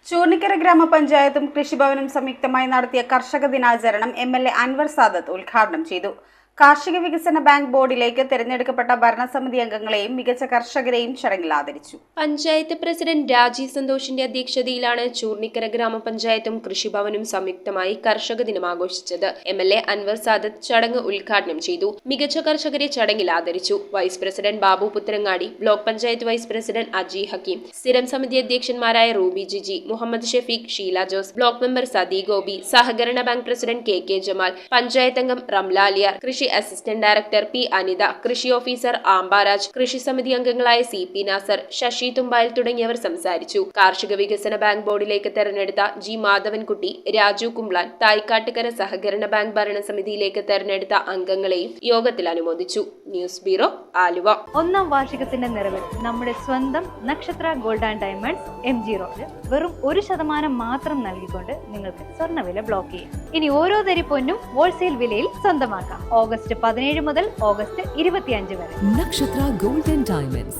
ചൂർണിക്കര ഗ്രാമപഞ്ചായത്തും കൃഷിഭവനും സംയുക്തമായി നടത്തിയ കർഷക ദിനാചരണം എംഎൽഎ അൻവർ സാദത്ത് ഉദ്ഘാടനം ചെയ്തു. കാർഷിക വികസന ബാങ്ക് ബോർഡിലേക്ക് തെരഞ്ഞെടുക്കപ്പെട്ട ഭരണസമിതി അംഗങ്ങളെയും മികച്ച കർഷകരെയും ചടങ്ങിൽ ആദരിച്ചു. പഞ്ചായത്ത് പ്രസിഡന്റ് രാജി സന്തോഷിന്റെ അധ്യക്ഷതയിലാണ് ചൂർണിക്കര ഗ്രാമപഞ്ചായത്തും കൃഷിഭവനും സംയുക്തമായി കർഷക ദിനം ആഘോഷിച്ചത്. എംഎൽഎ അൻവർ സാദത്ത് ചടങ്ങ് ഉദ്ഘാടനം ചെയ്തു. മികച്ച കർഷകരെ ചടങ്ങിൽ ആദരിച്ചു. Vice president Babu Putharangadi, block panchayat vice president Aji Hakeem, സ്ഥിരം സമിതി അധ്യക്ഷന്മാരായ റൂബി ജിജി, മുഹമ്മദ് ഷഫീഖ്, ഷീല ജോസ്, ബ്ലോക്ക് മെമ്പർ സദി ഗോപി, സഹകരണ bank president K Jamal, panchayat അംഗം റംലാലിയാർ, കൃഷി അസിസ്റ്റന്റ് ഡയറക്ടർ പി അനിത, കൃഷി ഓഫീസർ ആംബാരാജ്, കൃഷി സമിതി അംഗങ്ങളായ സി പി നാസർ, ശശി തുമ്പായിൽ തുടങ്ങിയവർ സംസാരിച്ചു. കാർഷിക വികസന ബാങ്ക് ബോർഡിലേക്ക് തെരഞ്ഞെടുത്ത ജി മാധവൻകുട്ടി, രാജു കുംബ്ലാൻ, തായ്ക്കാട്ടുകര സഹകരണ ബാങ്ക് ഭരണസമിതിയിലേക്ക് തെരഞ്ഞെടുത്ത അംഗങ്ങളെയും യോഗത്തിൽ അനുമോദിച്ചു. News bureau, Aluva. ഒന്നാം വാർഷികത്തിന്റെ നിറവിൽ നമ്മുടെ സ്വന്തം നക്ഷത്ര gold and diamonds MG road വെറും 1% മാത്രം നൽകിക്കൊണ്ട് നിങ്ങൾക്ക് സ്വർണ്ണവില ബ്ലോക്ക് ചെയ്യാം. ഇനി ഓരോ തരി പൊന്നും ഹോൾസെയിൽ വിലയിൽ സ്വന്തമാക്കാം. ഓഗസ്റ്റ് 17 മുതൽ ഓഗസ്റ്റ് 25 വരെ. Nakshatra Gold and Diamonds.